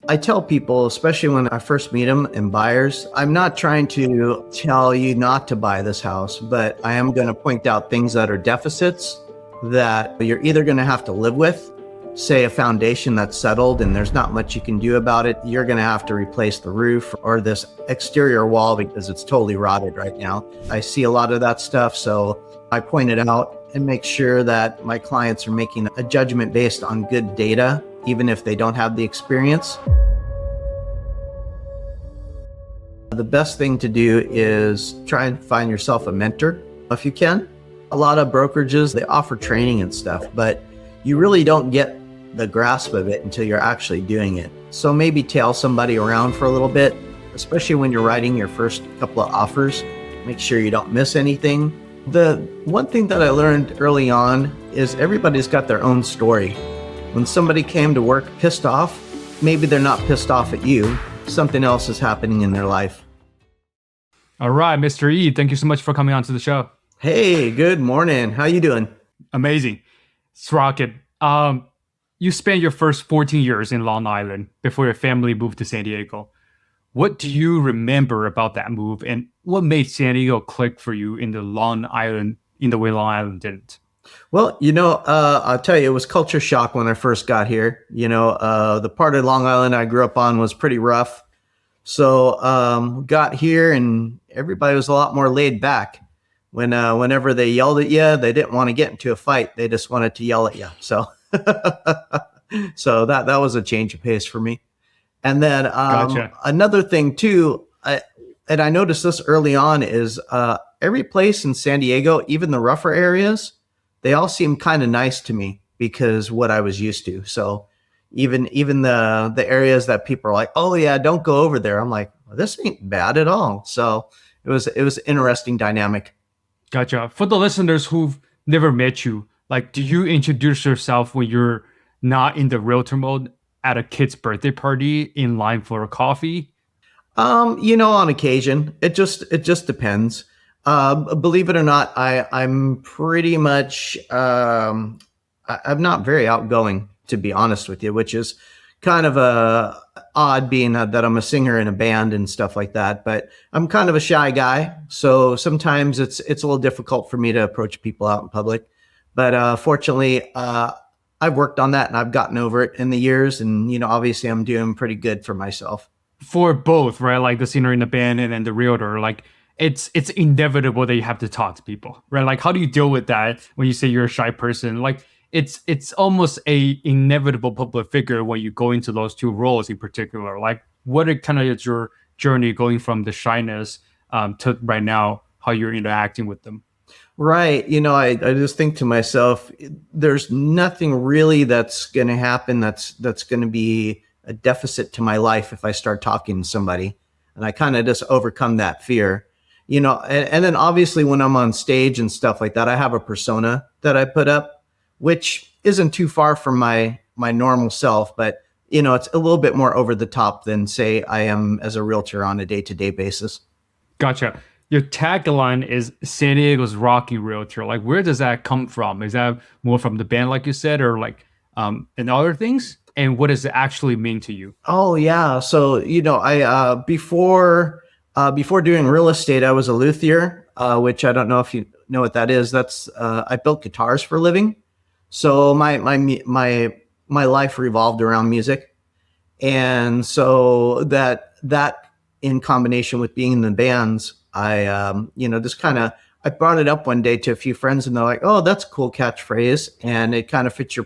I tell people, especially when I first meet them and buyers, I'm not trying to tell you not to buy this house, but I am going to point out things that are deficits that you're either going to have to live with, say a foundation that's settled and there's not much you can do about it. You're going to have to replace the roof or this exterior wall because it's totally rotted right now. I see a lot of that stuff, so I point it out and make sure that my clients are making a judgment based on good data, even if they don't have the experience. The best thing to do is try and find yourself a mentor if you can. A lot of brokerages, they offer training and stuff, but you really don't get the grasp of it until you're actually doing it. So maybe tail somebody around for a little bit, especially when you're writing your first couple of offers. Make sure you don't miss anything. The one thing that I learned early on is everybody's got their own story. When somebody came to work pissed off, maybe they're not pissed off at you. Something else is happening in their life. All right, Mr. E, thank you so much for coming on to the show. Hey, good morning. How you doing? Amazing. It's Rockin. You spent your first 14 years in Long Island before your family moved to San Diego. What do you remember about that move, and what made San Diego click for you in the Long Island in the way Long Island didn't? Well, I'll tell you, it was culture shock when I first got here. The part of Long Island I grew up on was pretty rough. So got here and everybody was a lot more laid back. Whenever they yelled at you, they didn't want to get into a fight. They just wanted to yell at you. So so that was a change of pace for me. And then Gotcha. another thing too, I noticed this early on, is every place in San Diego, even the rougher areas, they all seem kind of nice to me because what I was used to. So even the areas that people are like, oh yeah, don't go over there. I'm like, well, this ain't bad at all. So it was an interesting dynamic. Gotcha. For the listeners who've never met you, like, do you introduce yourself when you're not in the realtor mode at a kid's birthday party in line for a coffee? On occasion, it just depends. Believe it or not, I'm pretty much, I'm not very outgoing, to be honest with you, which is kind of odd being that I'm a singer in a band and stuff like that, but I'm kind of a shy guy. So sometimes it's a little difficult for me to approach people out in public, but fortunately, I've worked on that and I've gotten over it in the years. And, obviously I'm doing pretty good for myself. For both, right? Like the singer in the band and then the realtor, like it's inevitable that you have to talk to people, right? Like, how do you deal with that when you say you're a shy person? Like, it's almost a inevitable public figure when you go into those two roles in particular. Like, what are kind of your journey going from the shyness to right now, how you're interacting with them? Right. I just think to myself, there's nothing really that's going to happen that's going to be a deficit to my life if I start talking to somebody. And I kind of just overcome that fear, and then obviously when I'm on stage and stuff like that, I have a persona that I put up, which isn't too far from my normal self, but it's a little bit more over the top than say I am as a realtor on a day-to-day basis. Gotcha. Your tagline is San Diego's Rocky Realtor. Like, where does that come from? Is that more from the band, like you said, or like and other things? And what does it actually mean to you? Oh yeah. So, I before doing real estate, I was a luthier, which I don't know if you know what that is. That's I built guitars for a living. So my life revolved around music. And so that in combination with being in the bands, I just kind of, I brought it up one day to a few friends and they're like, oh, that's a cool catchphrase. And it kind of fits your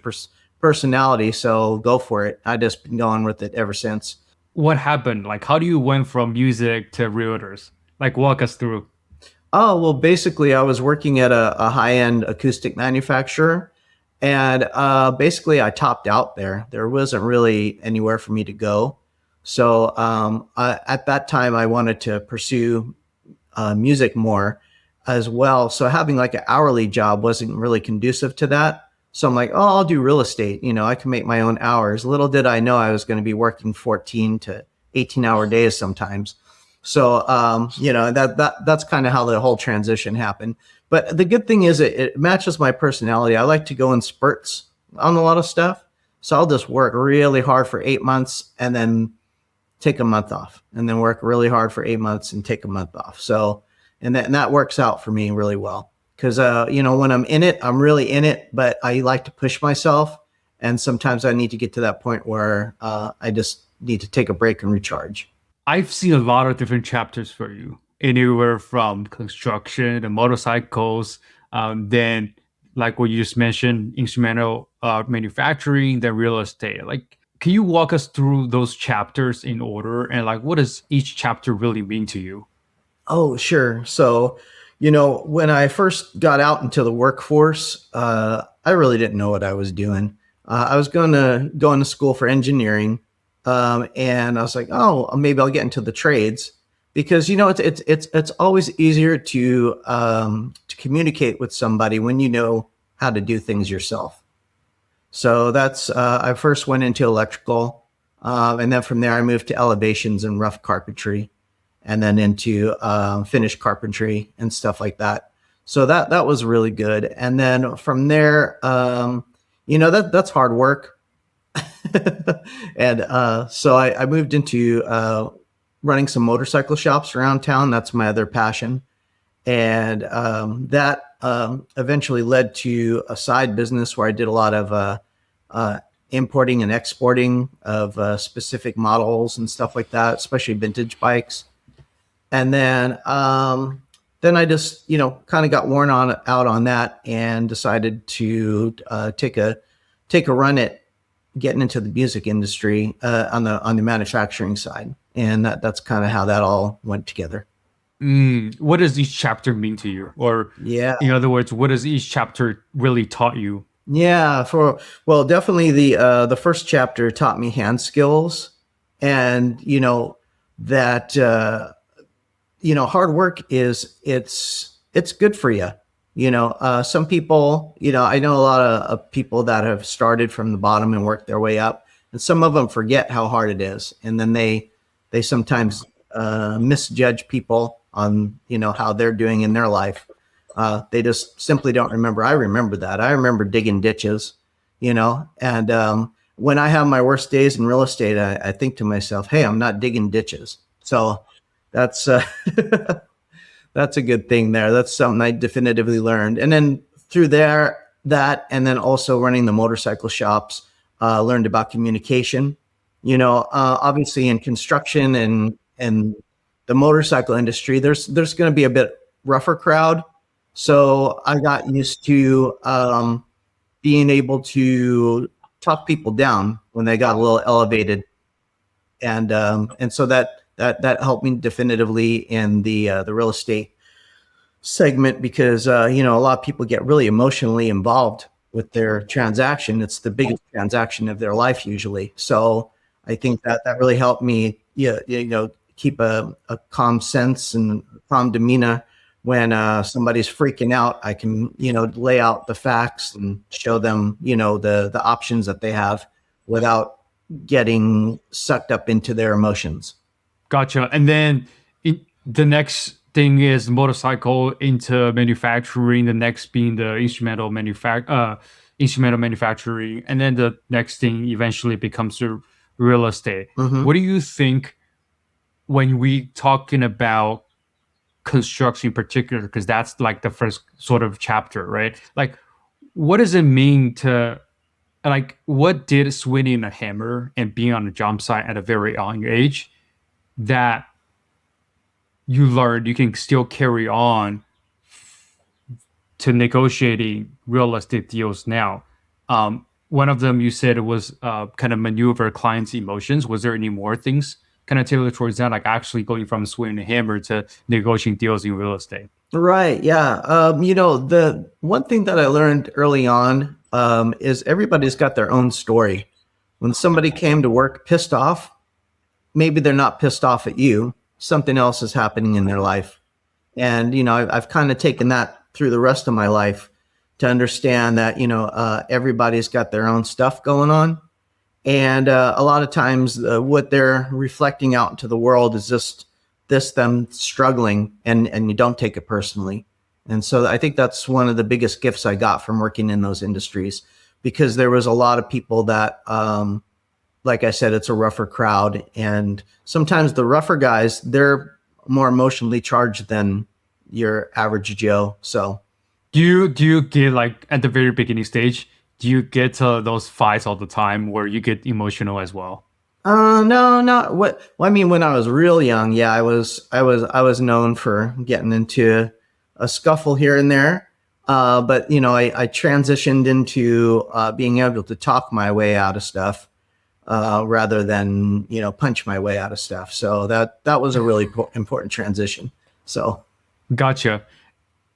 personality. So go for it. I just been going with it ever since. What happened? Like, how do you went from music to realtors? Like, walk us through. Oh, well, basically I was working at a high-end acoustic manufacturer. And basically I topped out there. There wasn't really anywhere for me to go. So at that time I wanted to pursue music more as well. So having like an hourly job wasn't really conducive to that. So I'm like, oh, I'll do real estate. I can make my own hours. Little did I know I was going to be working 14 to 18-hour days sometimes. So, that's kind of how the whole transition happened. But the good thing is it matches my personality. I like to go in spurts on a lot of stuff. So I'll just work really hard for 8 months and then take a month off, and then work really hard for 8 months and take a month off. So, and that works out for me really well. Cause, when I'm in it, I'm really in it, but I like to push myself. And sometimes I need to get to that point where, I just need to take a break and recharge. I've seen a lot of different chapters for you, anywhere from construction and motorcycles, then like what you just mentioned, instrumental manufacturing, then real estate. Like, can you walk us through those chapters in order, and like what does each chapter really mean to you? Oh, sure. So, when I first got out into the workforce, I really didn't know what I was doing. I was going to school for engineering, and I was like, oh, maybe I'll get into the trades because it's always easier to communicate with somebody when you know how to do things yourself. So that's I first went into electrical, and then from there I moved to elevations and rough carpentry, and then into finished carpentry and stuff like that. So that was really good. And then from there, that's hard work. And so I moved into running some motorcycle shops around town. That's my other passion, and that eventually led to a side business where I did a lot of importing and exporting of specific models and stuff like that, especially vintage bikes. And then I just kind of got worn out on that and decided to take a run at getting into the music industry on the manufacturing side, and that's kind of how that all went together. What does each chapter mean to you? Or, Yeah. in other words, what does each chapter really taught you? Yeah, well, definitely the first chapter taught me hand skills, and that hard work it's good for you. Some people, I know a lot of people that have started from the bottom and worked their way up, and some of them forget how hard it is, and then they sometimes misjudge people on how they're doing in their life. They just simply don't remember. I remember that. I remember digging ditches, and when I have my worst days in real estate, I think to myself, hey, I'm not digging ditches. So that's that's a good thing there. That's something I definitively learned. And then through and then also running the motorcycle shops, learned about communication. Obviously in construction and the motorcycle industry, there's going to be a bit rougher crowd. So I got used to being able to talk people down when they got a little elevated, and so that helped me definitively in the real estate segment because a lot of people get really emotionally involved with their transaction. It's the biggest transaction of their life usually. So I think that really helped me, keep a calm sense and calm demeanor when somebody's freaking out. I can lay out the facts and show them the options that they have without getting sucked up into their emotions. Gotcha. And then the next thing is motorcycle into manufacturing. The next being the instrumental manufacturing, and then the next thing eventually becomes the real estate. Mm-hmm. What do you think when we talking about construction in particular? Because that's like the first sort of chapter, right? Like, what does it mean to like what did swinging a hammer and being on a job site at a very young age that you learned you can still carry on to negotiating real estate deals now? One of them you said was kind of maneuver clients' emotions. Was there any more things kind of tailored towards that, like actually going from swinging a hammer to negotiating deals in real estate? Right. Yeah. The one thing that I learned early on is everybody's got their own story. When somebody came to work pissed off, maybe they're not pissed off at you. Something else is happening in their life. And, I've kind of taken that through the rest of my life to understand that, everybody's got their own stuff going on. And a lot of times what they're reflecting out into the world is just them struggling, and you don't take it personally. And so I think that's one of the biggest gifts I got from working in those industries. because there was a lot of people that, like I said, it's a rougher crowd, and sometimes the rougher guys, they're more emotionally charged than your average Joe. So, Do you get like at the very beginning stage? Do you get those fights all the time where you get emotional as well? no, not what. Well, I mean, when I was real young, yeah, I was known for getting into a scuffle here and there. But I transitioned into being able to talk my way out of stuff rather than punch my way out of stuff. So that was a really important transition. So. Gotcha.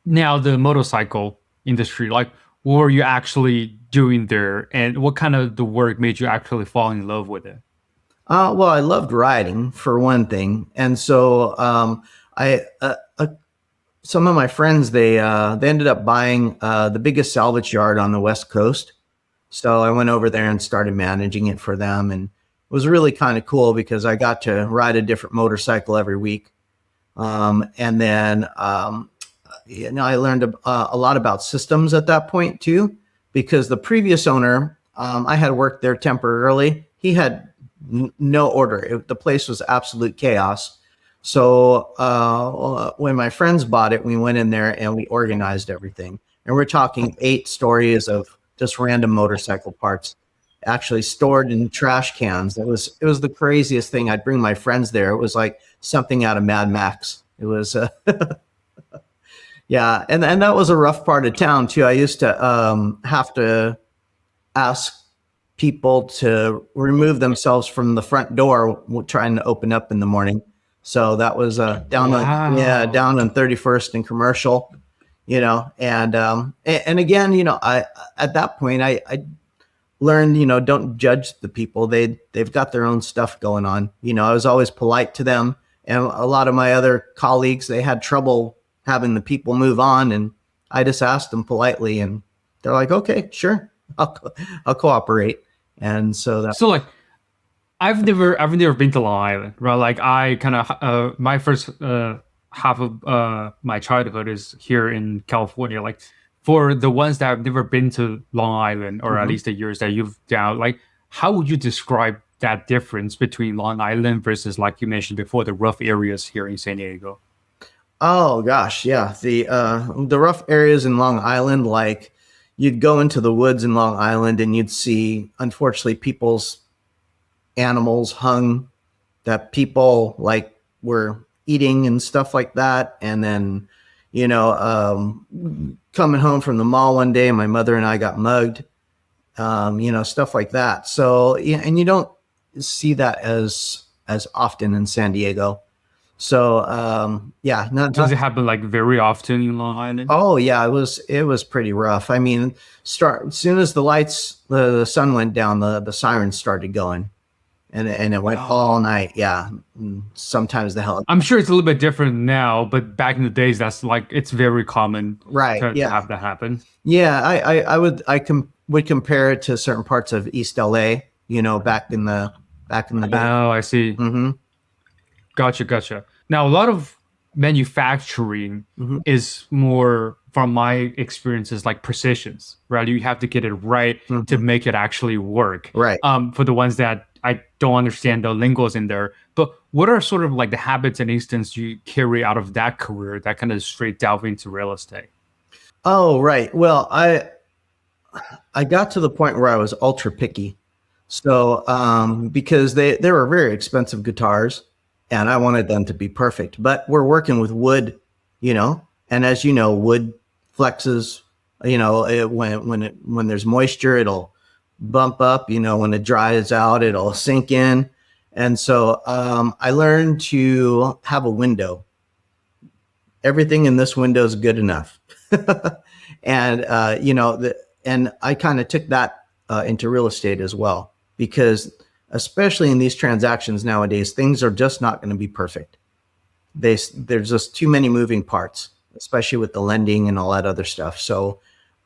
Now the motorcycle industry, like what were you actually doing there, and what kind of the work made you actually fall in love with it? Well, I loved riding for one thing, and so I some of my friends they ended up buying the biggest salvage yard on the West Coast. So I went over there and started managing it for them, and it was really kind of cool because I got to ride a different motorcycle every week. And then I learned a lot about systems at that point too, because the previous owner, I had worked there temporarily. He had no order. The place was absolute chaos. So when my friends bought it, we went in there and we organized everything. And we're talking 8 stories of just random motorcycle parts, actually stored in trash cans. It was the craziest thing. I'd bring my friends there. It was like something out of Mad Max. It was yeah, and that was a rough part of town too. I used to have to ask people to remove themselves from the front door trying to open up in the morning. So that was down on yeah Wow. down on 31st and Commercial, and again, I at that point I learned, don't judge the people. They've got their own stuff going on. I was always polite to them, and a lot of my other colleagues, they had trouble having the people move on, and I just asked them politely, and they're like, "Okay, sure, I'll cooperate." And so that. So like I've never been to Long Island, right? Like I kind of my first half of my childhood is here in California. Like for the ones that have never been to Long Island, or at Mhm. least the years that you've down, like how would you describe that difference between Long Island versus, like you mentioned before, the rough areas here in San Diego? Oh gosh, yeah. The rough areas in Long Island, like you'd go into the woods in Long Island and you'd see, unfortunately, people's animals hung that people like were eating and stuff like that. And then, coming home from the mall one day, my mother and I got mugged, stuff like that. So, yeah, and you don't see that as often in San Diego. So, yeah, Does not. it happen like very often in Long Island? Oh yeah, it was pretty rough. I mean, start as soon as the sun went down, the sirens started going, and it went all Oh, night. Yeah. Sometimes the hell. I'm sure it's a little bit different now, but back in the days, that's like it's very common Right. to Yeah. have that happen. Yeah. I would compare it to certain parts of East LA. Back in the day. Oh, I see. Hmm. Gotcha, gotcha. Now, a lot of manufacturing Hmm. is more, from my experiences, like precisions, right? You have to get it right to Hmm. make it actually work. Right. For the ones that I don't understand the lingos in there, but what are sort of like the habits and instincts you carry out of that career that kind of straight delve into real estate? Oh, right. Well, I got to the point where I was ultra picky. So, because they were very expensive guitars, and I wanted them to be perfect. But we're working with wood, and as you know, wood flexes. When there's moisture, it'll bump up. When it dries out, it'll sink in. And so, I learned to have a window. Everything in this window is good enough. And and I kind of took that into real estate as well, because especially in these transactions nowadays, things are just not going to be perfect. There's just too many moving parts, especially with the lending and all that other stuff. So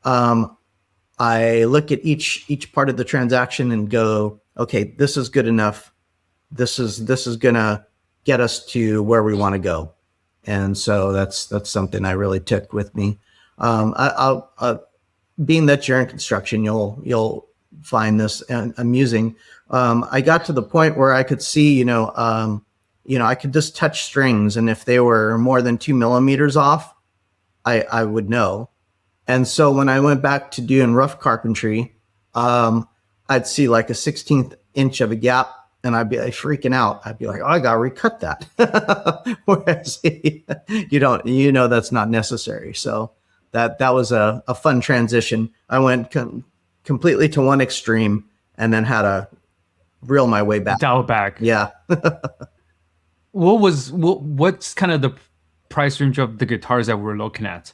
um, I look at each part of the transaction and go, okay, this is good enough. This is gonna get us to where we want to go. And so that's something I really took with me. I being that you're in construction, you'll find this amusing. I got to the point where I could see, I could just touch strings, and if they were more than 2 millimeters off, I would know. And so when I went back to doing rough carpentry, I'd see like a 16th inch of a gap, and I'd be like freaking out. I'd be like, "Oh, I gotta recut that." Whereas that's not necessary. So that was a fun transition. I went completely to one extreme, and then had to reel my way back. Dial back. Yeah. What's kind of the price range of the guitars that we're looking at?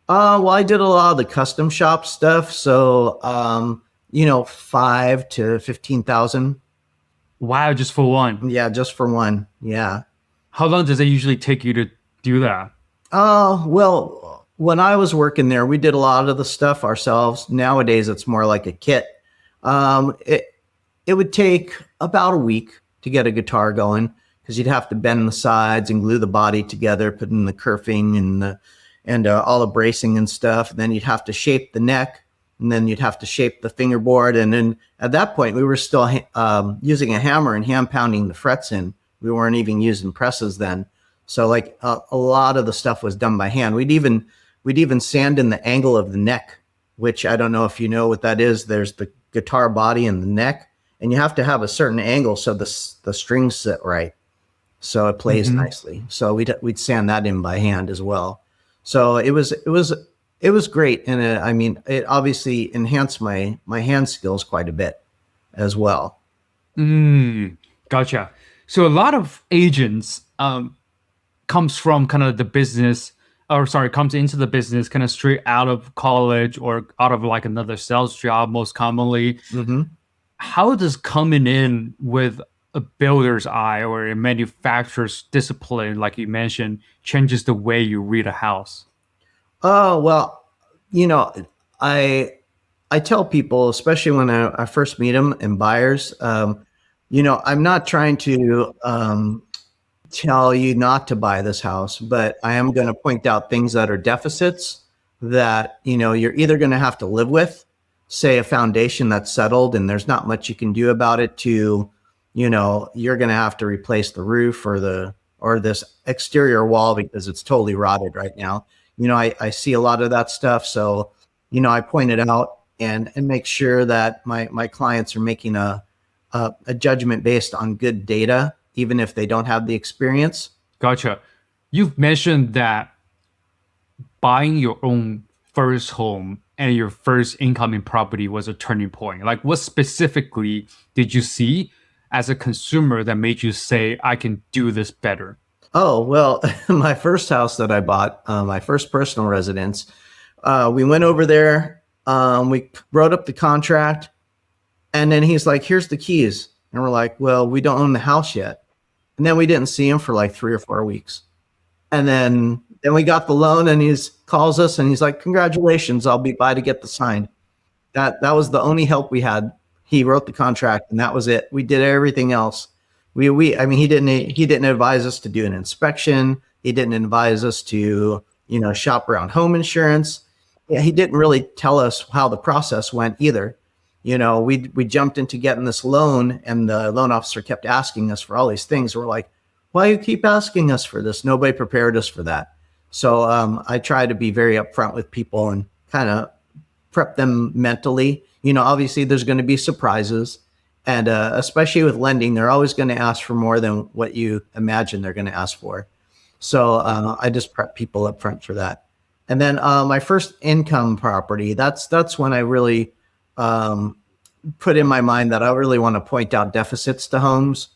Well, I did a lot of the custom shop stuff, so 5 to 15,000. Wow, just for one. Yeah, just for one. Yeah. How long does it usually take you to do that? Well, when I was working there, we did a lot of the stuff ourselves. Nowadays, it's more like a kit. It would take about a week to get a guitar going, because you'd have to bend the sides and glue the body together, put in the kerfing and all the bracing and stuff. And then you'd have to shape the neck, and then you'd have to shape the fingerboard. And then at that point, we were still using a hammer and hand pounding the frets in. We weren't even using presses then. So like a lot of the stuff was done by hand. We'd even sand in the angle of the neck, which I don't know if you know what that is. There's the guitar body and the neck, and you have to have a certain angle so the strings sit right, so it plays nicely. So we'd sand that in by hand as well. So it was great, and it obviously enhanced my hand skills quite a bit as well. Gotcha. So a lot of agents comes from kind of the business, or sorry, comes into the business kind of straight out of college or out of like another sales job, most commonly. How does coming in with a builder's eye or a manufacturer's discipline, like you mentioned, changes the way you read a house? Oh, well, I tell people, especially when I first meet them and buyers, I'm not trying to tell you not to buy this house, but I am going to point out things that are deficits that, you're either going to have to live with, say a foundation that's settled and there's not much you can do about it, to, you're going to have to replace the roof or this exterior wall because it's totally rotted right now. I see a lot of that stuff. So, I point it out and make sure that my clients are making a judgment based on good data, even if they don't have the experience. Gotcha. You've mentioned that buying your own first home and your first incoming property was a turning point. Like, what specifically did you see as a consumer that made you say, I can do this better? Oh, well, my first house that I bought, my first personal residence, we went over there, we wrote up the contract, and then he's like, here's the keys. And we're like, well, we don't own the house yet. And then we didn't see him for like 3 or 4 weeks. And then we got the loan, and he calls us and he's like, congratulations, I'll be by to get the sign. That was the only help we had. He wrote the contract, and that was it. We did everything else. He didn't advise us to do an inspection. He didn't advise us to, shop around home insurance. Yeah, he didn't really tell us how the process went either. We jumped into getting this loan, and the loan officer kept asking us for all these things. We're like, why you keep asking us for this? Nobody prepared us for that. So I try to be very upfront with people and kind of prep them mentally. Obviously there's going to be surprises, and especially with lending, they're always going to ask for more than what you imagine they're going to ask for. So I just prep people up front for that. And then my first income property, that's when I really put in my mind that I really want to point out deficits to homes,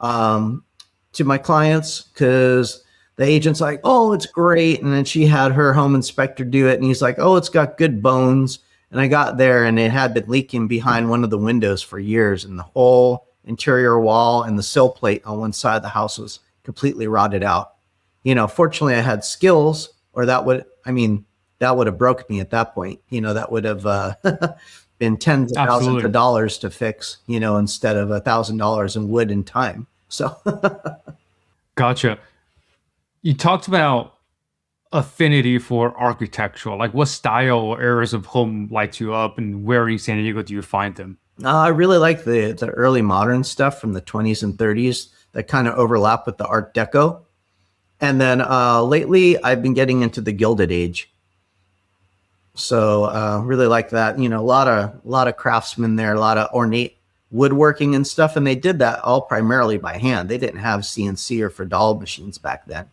to my clients, because the agent's like, oh, it's great. And then she had her home inspector do it, and he's like, oh, it's got good bones. And I got there, and it had been leaking behind one of the windows for years, and the whole interior wall and the sill plate on one side of the house was completely rotted out. Fortunately I had skills, or that would have broke me at that point. That would have been tens of thousands of dollars to fix, instead of $1,000 in wood and time. So Gotcha. You talked about affinity for architectural? Like, what style or areas of home light you up, and where in San Diego do you find them? I really like the early modern stuff from the 20s and 30s that kind of overlap with the Art Deco. And then lately, I've been getting into the Gilded Age. So really like that. You know, a lot of craftsmen there, a lot of ornate woodworking and stuff, and they did that all primarily by hand. They didn't have CNC or Fradal machines back then.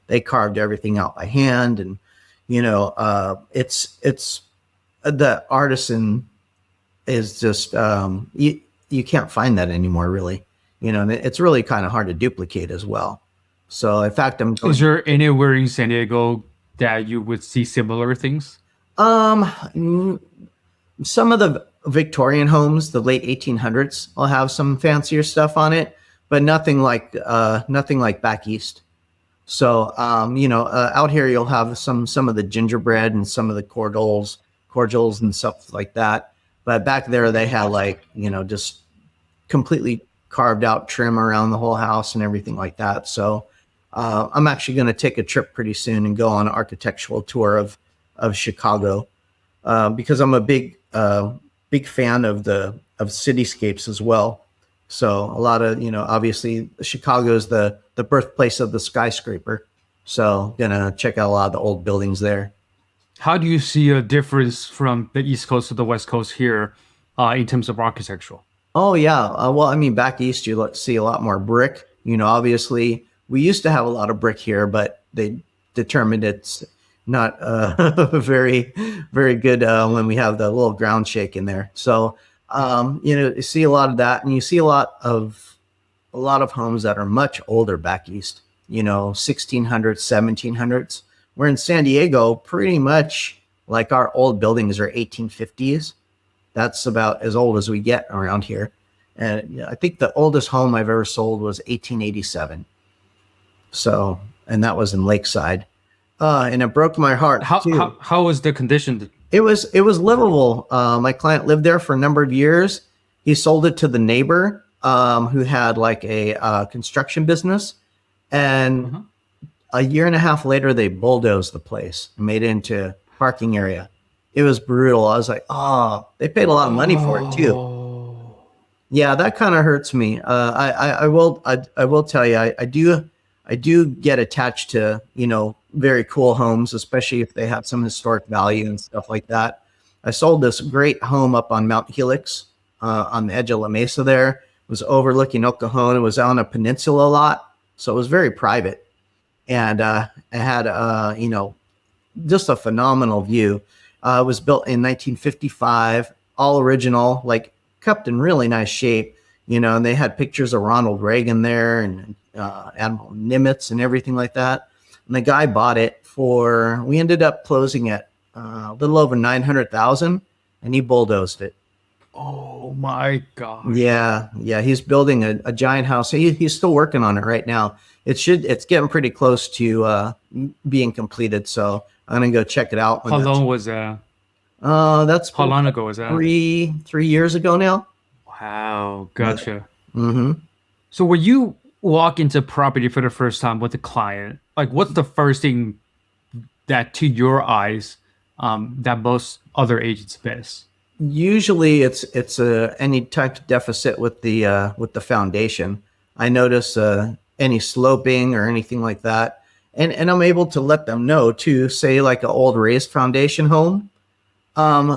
They carved everything out by hand, and it's the artisan is just you can't find that anymore, really. And it's really kind of hard to duplicate as well. So in fact, I'm Is going. there anywhere in San Diego that you would see similar things? Um, some of the Victorian homes, the late 1800s, will have some fancier stuff on it, but nothing like back east. So out here you'll have some of the gingerbread and some of the cordials and stuff like that. But back there they had like just completely carved out trim around the whole house and everything like that. So I'm actually going to take a trip pretty soon and go on an architectural tour of Chicago because I'm a big fan of cityscapes as well. So a lot of obviously Chicago is the birthplace of the skyscraper. So gonna check out a lot of the old buildings there. How do you see a difference from the East Coast to the West Coast here in terms of architectural? Oh yeah. Well, I mean, back east you see a lot more brick. Obviously we used to have a lot of brick here, but they determined it's not very, very good when we have the little ground shake in there. So you see a lot of that, and you see a lot of homes that are much older back east. 1600s, 1700s. We're in San Diego, pretty much like our old buildings are 1850s. That's about as old as we get around here. And I think the oldest home I've ever sold was 1887. So, and that was in Lakeside. And it broke my heart How too. how was the condition? It was livable. My client lived there for a number of years. He sold it to the neighbor who had like a construction business, and Uh-huh. a year and a half later, they bulldozed the place and made it into a parking area. It was brutal. I was like, oh, they paid a lot of money for it too. Oh, Yeah, that kind of hurts me. I will tell you, I do get attached to very cool homes, especially if they have some historic value and stuff like that. I sold this great home up on Mount Helix, on the edge of La Mesa. There it was overlooking El Cajon. It was on a peninsula a lot, so it was very private, and it had just a phenomenal view. It was built in 1955, all original, like kept in really nice shape, and they had pictures of Ronald Reagan there and Admiral Nimitz and everything like that. And the guy bought it we ended up closing at a little over 900,000, and he bulldozed it. oh my gosh. Yeah, yeah, he's building a giant house. He's still working on it right now. It's getting pretty close to being completed. So I'm gonna go check it out when How that's. long was that? That's How been long ago was that? three years ago now. Wow, Yeah. gotcha. Mm-hmm. So when you walk into property for the first time with a client, like what's the first thing that to your eyes that most other agents miss? Usually, it's any type of deficit with the foundation. I notice any sloping or anything like that, and I'm able to let them know too. Say like an old raised foundation home,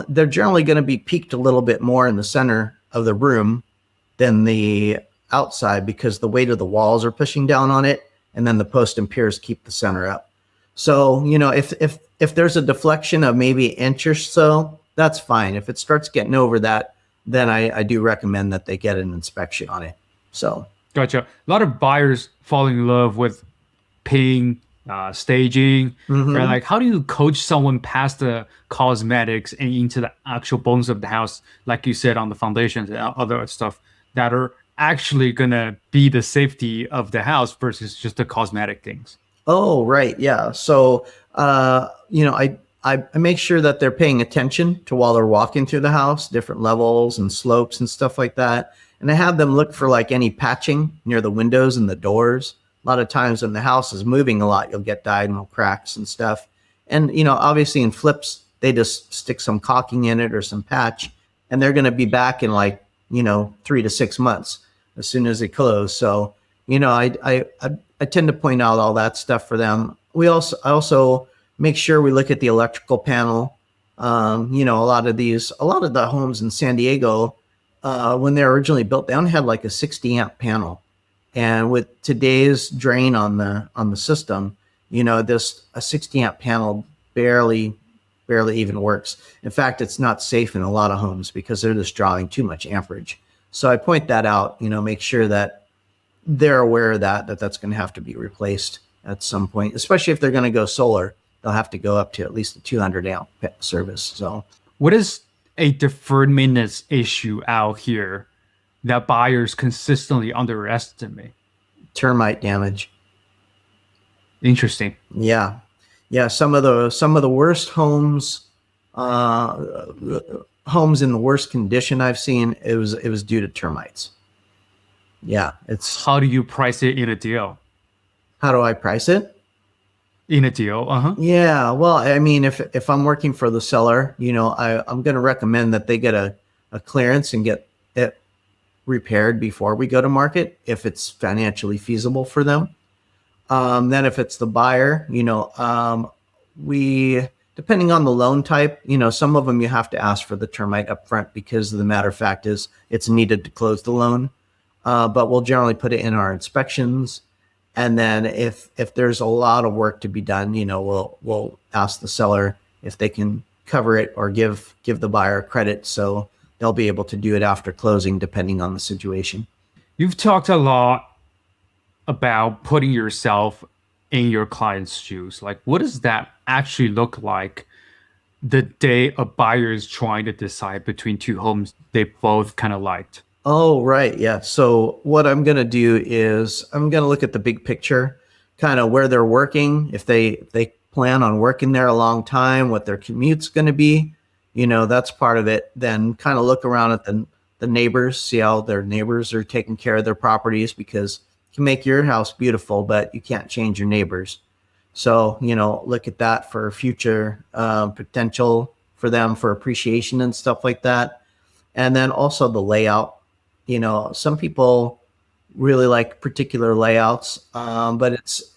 they're generally going to be peaked a little bit more in the center of the room than the outside because the weight of the walls are pushing down on it, and then the post and piers keep the center up. So if there's a deflection of maybe an inch or so, that's fine. If it starts getting over that, then I do recommend that they get an inspection on it. So Gotcha. A lot of buyers fall in love with painting, staging, right? mhm. Like, how do you coach someone past the cosmetics and into the actual bones of the house, like you said, on the foundations and other stuff that are actually gonna be the safety of the house versus just the cosmetic things? Oh, right. Yeah. So, I make sure that they're paying attention to while they're walking through the house, different levels and slopes and stuff like that. And I have them look for like any patching near the windows and the doors. A lot of times when the house is moving a lot, you'll get diagonal cracks and stuff. And, obviously in flips, they just stick some caulking in it or some patch, and they're going to be back in like, 3 to 6 months as soon as they close. So, I tend to point out all that stuff for them. I also make sure we look at the electrical panel. A lot of the homes in San Diego, when they were originally built, they only had like a 60 amp panel. And with today's drain on the system, this a 60 amp panel barely even works. In fact, it's not safe in a lot of homes because they're just drawing too much amperage. So I point that out, make sure that they're aware of that's going to have to be replaced at some point, especially if they're going to go solar. They'll have to go up to at least a 200 amp service. So What is a deferred maintenance issue out here that buyers consistently underestimate? termite damage. Interesting. Yeah. Yeah. Some of the worst homes, homes in the worst condition I've seen, it was due to termites. Yeah. How do you price it in a deal? How do I price it? In a deal, Yeah. Well, I mean, if I'm working for the seller, I'm going to recommend that they get a clearance and get it repaired before we go to market, if it's financially feasible for them. Then if it's the buyer, we, depending on the loan type, some of them you have to ask for the termite up front because the matter of fact is it's needed to close the loan. But we'll generally put it in our inspections. And then if there's a lot of work to be done, we'll ask the seller if they can cover it or give the buyer credit, so they'll be able to do it after closing, depending on the situation. You've talked a lot about putting yourself in your client's shoes. Like, what does that actually look like the day a buyer is trying to decide between two homes they both kind of liked? Oh, right. Yeah. So what I'm going to do is I'm going to look at the big picture, kind of where they're working. If they plan on working there a long time, what their commute's going to be, that's part of it. Then kind of look around at the neighbors, see how their neighbors are taking care of their properties, because you can make your house beautiful, but you can't change your neighbors. So, look at that for future potential for them for appreciation and stuff like that. And then also the layout. Some people really like particular layouts, but it's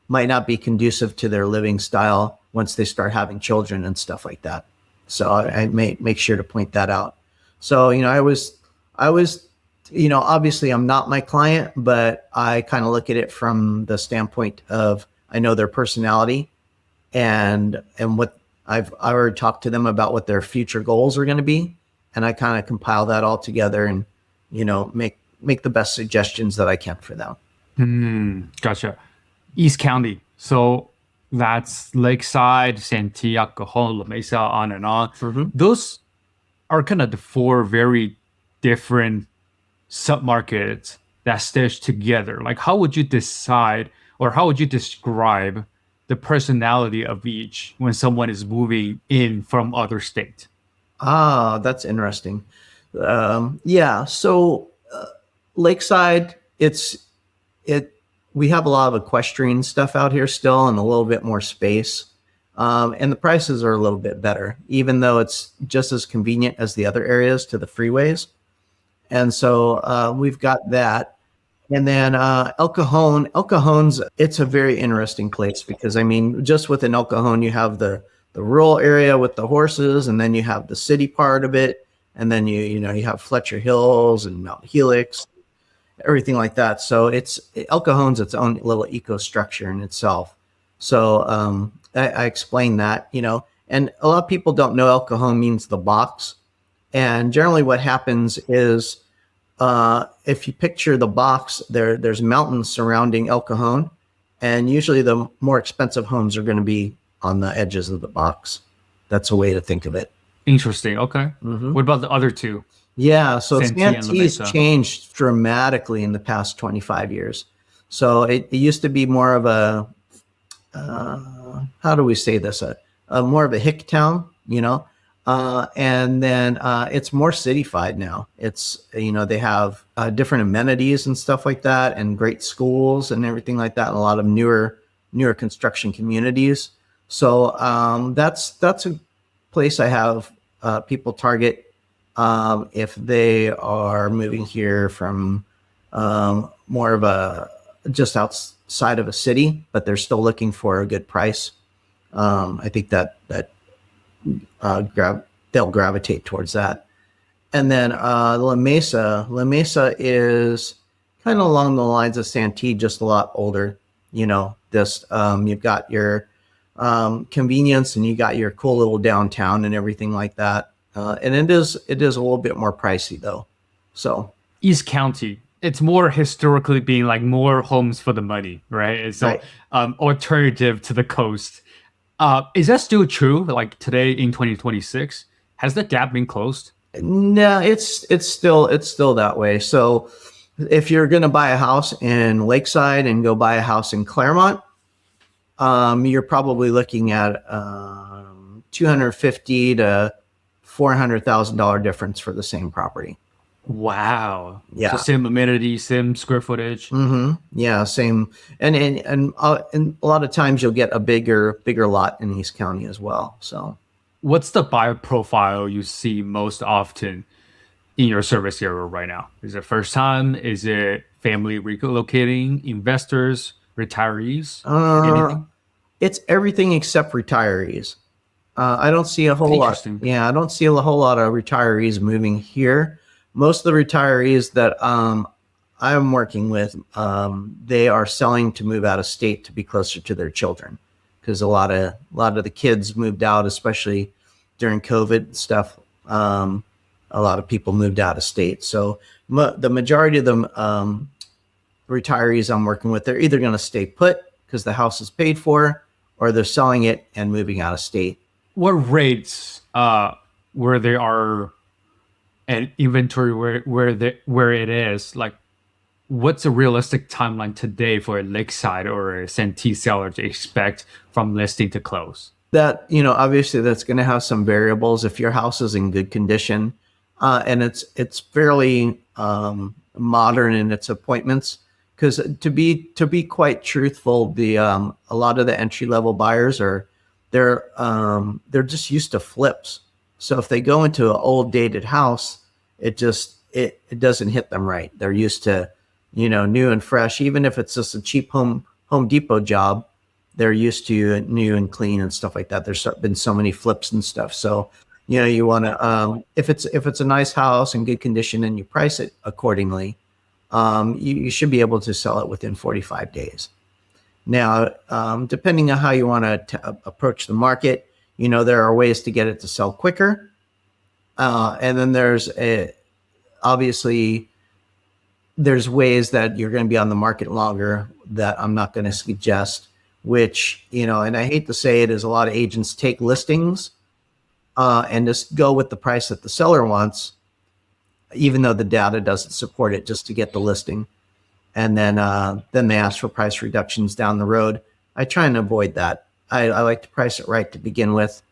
might not be conducive to their living style once they start having children and stuff like that. So I may make sure to point that out. So, I was, obviously I'm not my client, but I kind of look at it from the standpoint of, I know their personality and what I already talked to them about what their future goals are going to be. And I kind of compile that all together and, make the best suggestions that I can for them. Gotcha. East County. So that's Lakeside, Santiago, La Mesa, on and on. Mm-hmm. Those are kind of the four very different submarkets that stitch together. Like, how would you decide, or how would you describe the personality of each when someone is moving in from other state? Ah, that's interesting. Yeah. So Lakeside, we have a lot of equestrian stuff out here still, and a little bit more space. And the prices are a little bit better, even though it's just as convenient as the other areas to the freeways. And so we've got that. And then El Cajon's, it's a very interesting place because, just within El Cajon, you have the rural area with the horses, and then you have the city part of it. And then you have Fletcher Hills and Mount Helix, everything like that. So El Cajon's its own little eco structure in itself. So I explained that, and a lot of people don't know El Cajon means the box. And generally what happens is if you picture the box, there's mountains surrounding El Cajon, and usually the more expensive homes are going to be on the edges of the box. That's a way to think of it. Interesting. Okay. Mm-hmm. What about the other two? Yeah, so Santi's changed dramatically in the past 25 years. So it used to be more of a, how do we say this? More of a hick town, and then it's more cityfied now. It's, they have different amenities and stuff like that, and great schools and everything like that, and a lot of newer construction communities. So that's a place I have people target if they are moving here from more of a just outside of a city, but they're still looking for a good price. I think that uh, gra- they'll gravitate towards that. And then La Mesa is kind of along the lines of Santee, just a lot older. You know, this you've got your convenience and you got your cool little downtown and everything like that. And it is a little bit more pricey though. So East County. It's more historically being like more homes for the money, right? And so right. alternative to the coast. Is that still true? Like today in 2026, has the gap been closed? No, it's still that way. So if you're going to buy a house in Lakeside and go buy a house in Claremont, you're probably looking at 250 to $400,000 difference for the same property. Wow. So Yeah. same amenities, same square footage. Yeah. Same. And a lot of times you'll get a bigger lot in East County as well. So What's the buyer profile you see most often in your service area right now? Is it first time? Is it family relocating, investors, retirees, uh, anything? it's everything except retirees. I don't see a whole lot. Interesting. Yeah, I don't see a whole lot of retirees moving here. Most of the retirees that I'm working with, they are selling to move out of state to be closer to their children, because a lot of the kids moved out, especially during COVID stuff. A lot of people moved out of state, so the majority of them retirees I'm working with, they're either going to stay put because the house is paid for, or they're selling it and moving out of state. What rates where they are and inventory where it is, like what's a realistic timeline today for a Lakeside or a Santee seller to expect from listing to close? That, obviously that's going to have some variables. If your house is in good condition, and it's fairly modern in its appointments, because to be quite truthful, the a lot of the entry level buyers they're just used to flips. So if they go into an old dated house, it doesn't hit them right. They're used to new and fresh. Even if it's just a cheap Home Depot job, they're used to new and clean and stuff like that. There's been so many flips and stuff. So, you want to, if it's a nice house in good condition and you price it accordingly, you should be able to sell it within 45 days. Now, depending on how you want to approach the market, there are ways to get it to sell quicker. And then obviously there's ways that you're going to be on the market longer that I'm not going to suggest, which, and I hate to say it, is a lot of agents take listings and just go with the price that the seller wants, even though the data doesn't support it, just to get the listing. And then they ask for price reductions down the road. I try and avoid that. I like to price it right to begin with,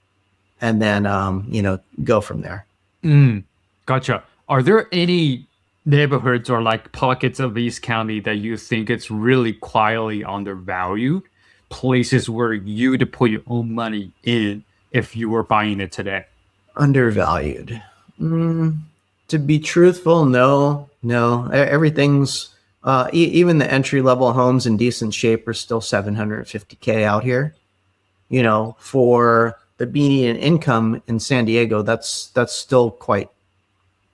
and then go from there. Mm, gotcha. Are there any neighborhoods or like pockets of East County that you think it's really quietly undervalued? Places where you to put your own money in if you were buying it today? Undervalued. Mm, to be truthful, no. Everything's even the entry level homes in decent shape are still 750K out here. For the median income in San Diego, that's still quite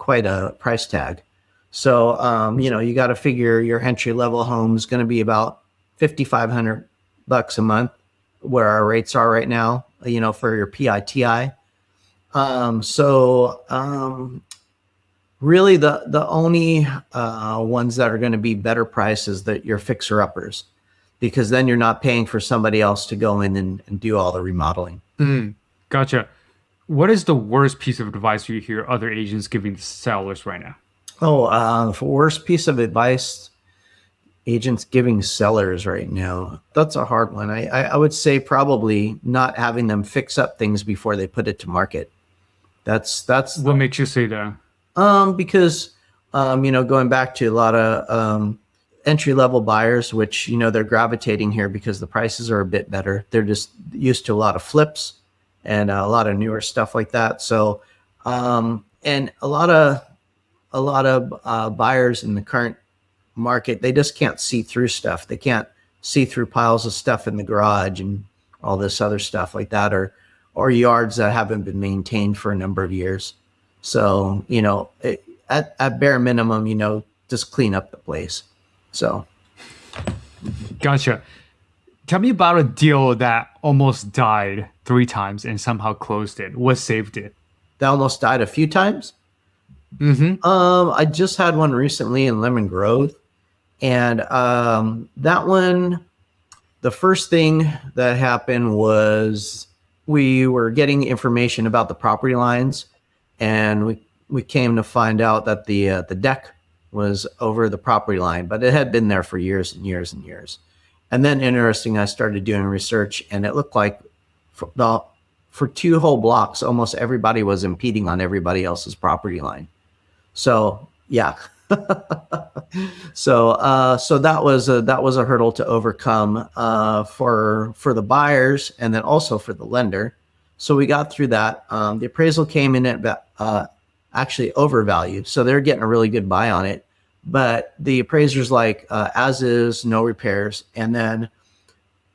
a price tag. So you got to figure your entry level home is going to be about $5,500 a month, where our rates are right now. For your PITI. Really, the only ones that are going to be better prices that your fixer uppers, because then you're not paying for somebody else to go in and do all the remodeling. Mm, gotcha. What is the worst piece of advice you hear other agents giving sellers right now? Oh, for worst piece of advice agents giving sellers right now, that's a hard one. I would say probably not having them fix up things before they put it to market. That's What makes you say that? because going back to a lot of entry level buyers, which, they're gravitating here because the prices are a bit better. They're just used to a lot of flips and a lot of newer stuff like that. So, and a lot of buyers in the current market, they just can't see through stuff. They can't see through piles of stuff in the garage and all this other stuff like that, or yards that haven't been maintained for a number of years. So, at bare minimum, just clean up the place. So, Gotcha. Tell me about a deal that almost died 3 times and somehow closed it. What saved it? that almost died a few times. Mm-hmm. I just had one recently in Lemon Grove, and that one, the first thing that happened was we were getting information about the property lines, and we came to find out that the deck was over the property line, but it had been there for years and years and years. And then, interesting, I started doing research, and it looked like for 2 whole blocks, almost everybody was impeding on everybody else's property line. So yeah. So that was a hurdle to overcome for the buyers, and then also for the lender. So we got through that. The appraisal came in at about actually overvalued, so they're getting a really good buy on it. But the appraiser's like, as is, no repairs. And then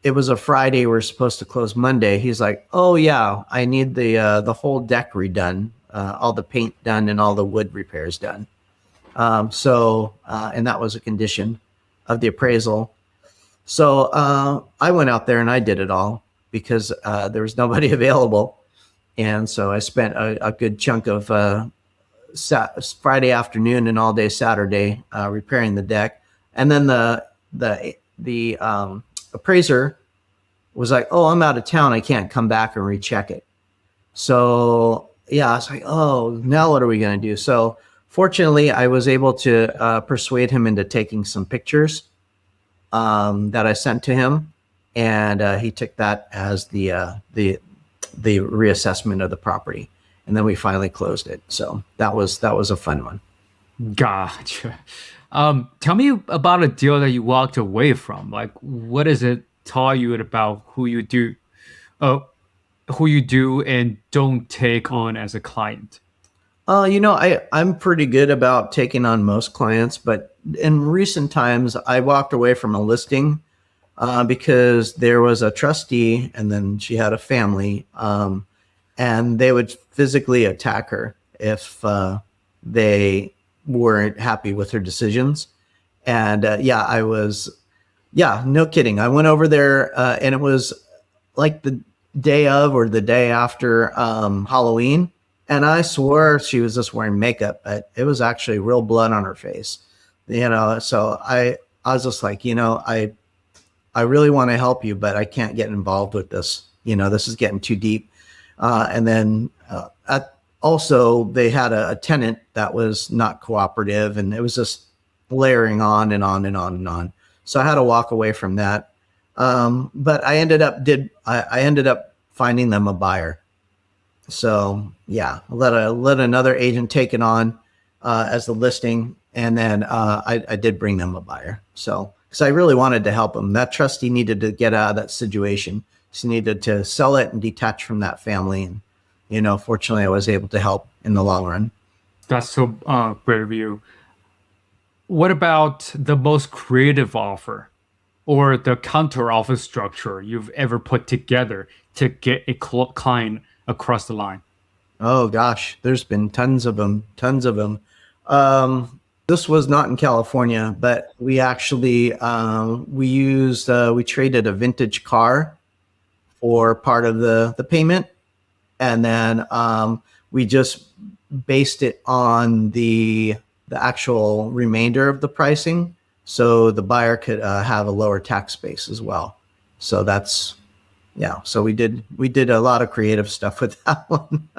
it was a Friday. We're supposed to close Monday. He's like, oh yeah, I need the whole deck redone, all the paint done, and all the wood repairs done. And that was a condition of the appraisal. So I went out there and I did it all because there was nobody available. And so I spent a good chunk of Friday afternoon and all day Saturday repairing the deck. And then the appraiser was like, oh, I'm out of town. I can't come back and recheck it. So yeah, I was like, oh, now what are we going to do? So fortunately, I was able to persuade him into taking some pictures that I sent to him, and he took that as the reassessment of the property, and then we finally closed it. So that was a fun one. Gotcha. Tell me about a deal that you walked away from. Like, what does it taught you about who you do and don't take on as a client? I'm pretty good about taking on most clients, but in recent times, I walked away from a listing because there was a trustee, and then she had a family, and they would physically attack her if they weren't happy with her decisions. And no kidding. I went over there, and it was like the day of or the day after Halloween. And I swore she was just wearing makeup, but it was actually real blood on her face, So I was just like, I really want to help you, but I can't get involved with this. This is getting too deep. And then also they had a tenant that was not cooperative, and it was just layering on and on and on and on. So I had to walk away from that. But I ended up finding them a buyer. So yeah, let another agent take it on as the listing, and then I did bring them a buyer. So because I really wanted to help them. That trustee needed to get out of that situation. She needed to sell it and detach from that family. And fortunately, I was able to help in the long run. That's so great of you. What about the most creative offer or the counter offer structure you've ever put together to get a client across the line? Oh gosh, there's been tons of them. This was not in California, but we actually we traded a vintage car for part of the payment, and then we just based it on the actual remainder of the pricing, so the buyer could have a lower tax base as well. So that's So we did a lot of creative stuff with that one.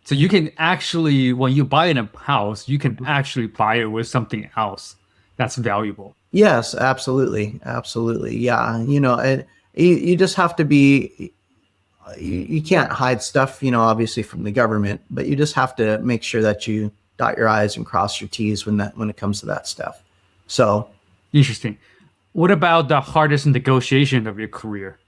So you can actually, when you buy in a house, you can actually buy it with something else that's valuable. Yes, absolutely. Yeah. You just have to be, you can't hide stuff, obviously from the government, but you just have to make sure that you dot your I's and cross your T's when it comes to that stuff. So, Interesting. What about the hardest negotiation of your career?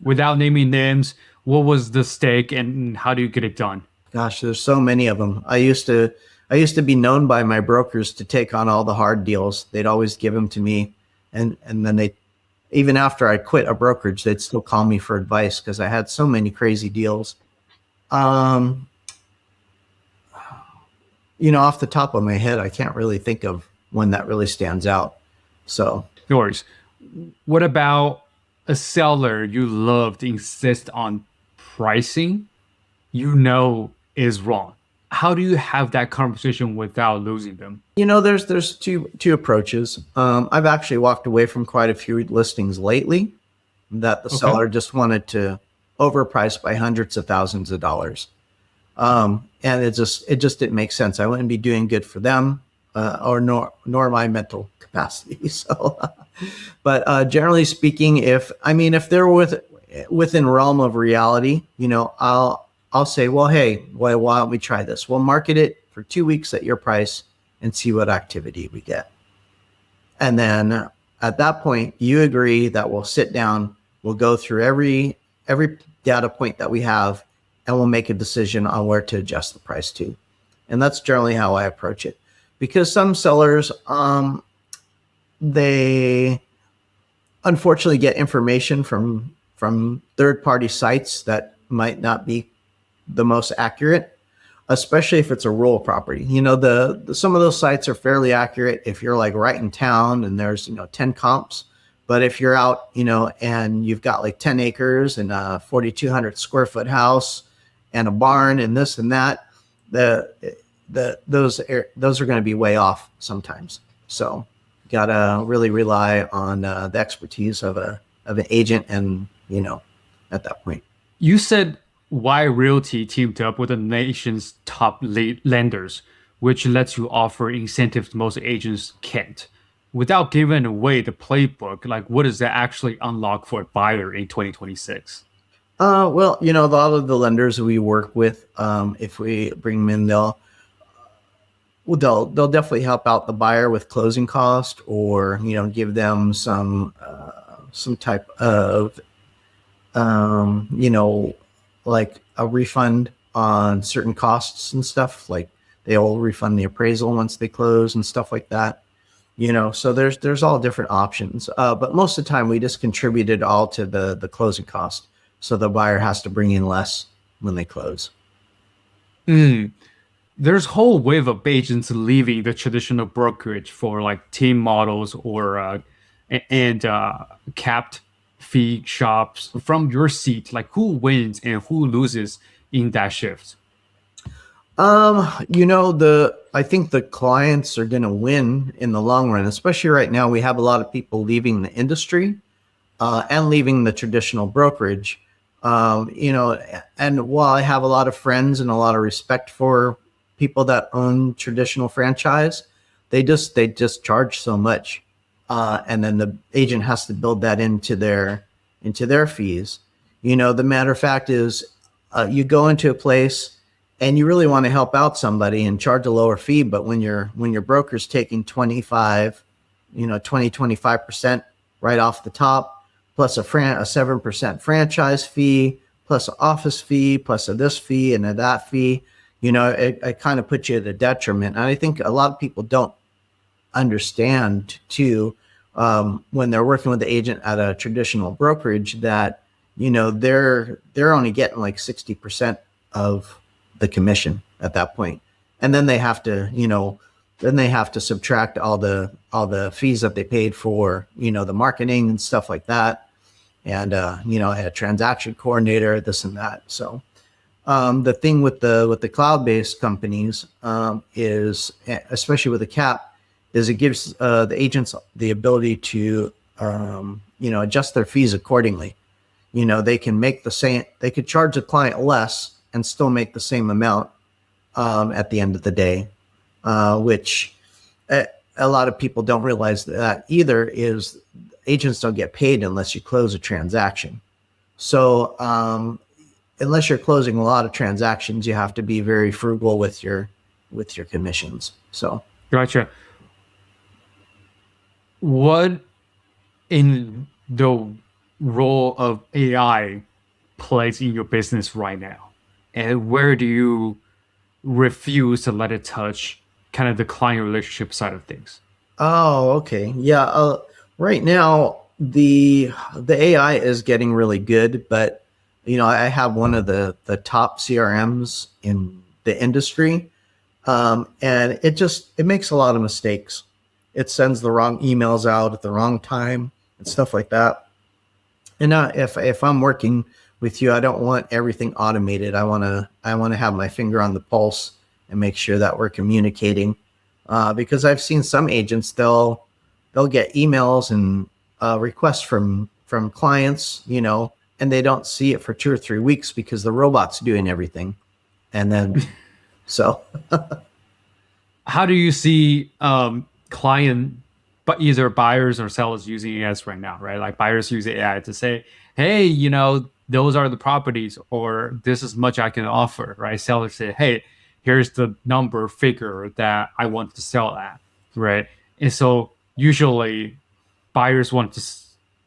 Without naming names, what was the stake and how do you get it done? gosh, there's so many of them. I used to be known by my brokers to take on all the hard deals. They'd always give them to me, and then they, even after I quit a brokerage, they'd still call me for advice because I had so many crazy deals. Um, Off the top of my head, I can't really think of one that really stands out. So, No worries. What about a seller you love to insist on pricing is wrong? How do you have that conversation without losing them? there's two approaches. I've actually walked away from quite a few listings lately that the Okay. seller just wanted to overprice by hundreds of thousands of dollars. And it just didn't make sense. I wouldn't be doing good for them, or nor my mental capacity. So, but generally speaking, if they're within realm of reality, I'll say, well, hey, why don't we try this? We'll market it for 2 weeks at your price and see what activity we get. And then at that point, you agree that we'll sit down, we'll go through every data point that we have, and we'll make a decision on where to adjust the price to. And that's generally how I approach it. Because some sellers, they unfortunately get information from third party sites that might not be the most accurate, especially if it's a rural property. The some of those sites are fairly accurate if you're like right in town and there's 10 comps. But if you're out, and you've got like 10 acres and a 4,200 square foot house and a barn and this and that, the those are going to be way off sometimes. So gotta really rely on the expertise of an agent, and at that point. You said why Realty teamed up with the nation's top lenders, which lets you offer incentives most agents can't. Without giving away the playbook, like what does that actually unlock for a buyer in 2026? Well, a lot of the lenders we work with, if we bring them in, they'll definitely help out the buyer with closing cost, or give them some type of like a refund on certain costs and stuff. Like they'll refund the appraisal once they close and stuff like that. So there's all different options. But most of the time we just contributed all to the closing cost. So the buyer has to bring in less when they close. Mm. There's whole wave of agents leaving the traditional brokerage for like team models or and capped fee shops. From your seat, like who wins and who loses in that shift? I think the clients are going to win in the long run, especially right now. We have a lot of people leaving the industry, and leaving the traditional brokerage. And while I have a lot of friends and a lot of respect for people that own traditional franchise, they just charge so much, and then the agent has to build that into their fees. The matter of fact is, you go into a place and you really want to help out somebody and charge a lower fee, but when your broker's taking 25% right off the top, plus a 7% franchise fee, plus an office fee, plus a this fee and a that fee, it kind of puts you at a detriment. And I think a lot of people don't understand too, when they're working with the agent at a traditional brokerage, that they're only getting like 60% of the commission at that point. And then they have to subtract all the fees that they paid for the marketing and stuff like that, and a transaction coordinator, this and that. So the thing with the cloud-based companies, is, especially with the cap, is it gives the agents the ability to adjust their fees accordingly. They could charge the client less and still make the same amount, at the end of the day, which a lot of people don't realize that either. Is agents don't get paid unless you close a transaction. So unless you're closing a lot of transactions, you have to be very frugal with your commissions. So Gotcha. what in the role of AI plays in your business right now? And where do you refuse to let it touch kind of the client relationship side of things? Oh, okay. Yeah. Right now, the AI is getting really good, but I have one of the top CRMs in the industry, and it makes a lot of mistakes. It sends the wrong emails out at the wrong time and stuff like that. And if I'm working with you, I don't want everything automated. I want to have my finger on the pulse and make sure that we're communicating. Because I've seen some agents, they'll get emails and requests from clients, and they don't see it for 2 or 3 weeks because the robot's doing everything. And then so How do you see client, but either buyers or sellers using AIs right now, right? Like buyers use AI to say, hey, those are the properties, or this is much I can offer, right? Sellers say, hey, here's the number figure that I want to sell at, right? And so usually buyers want to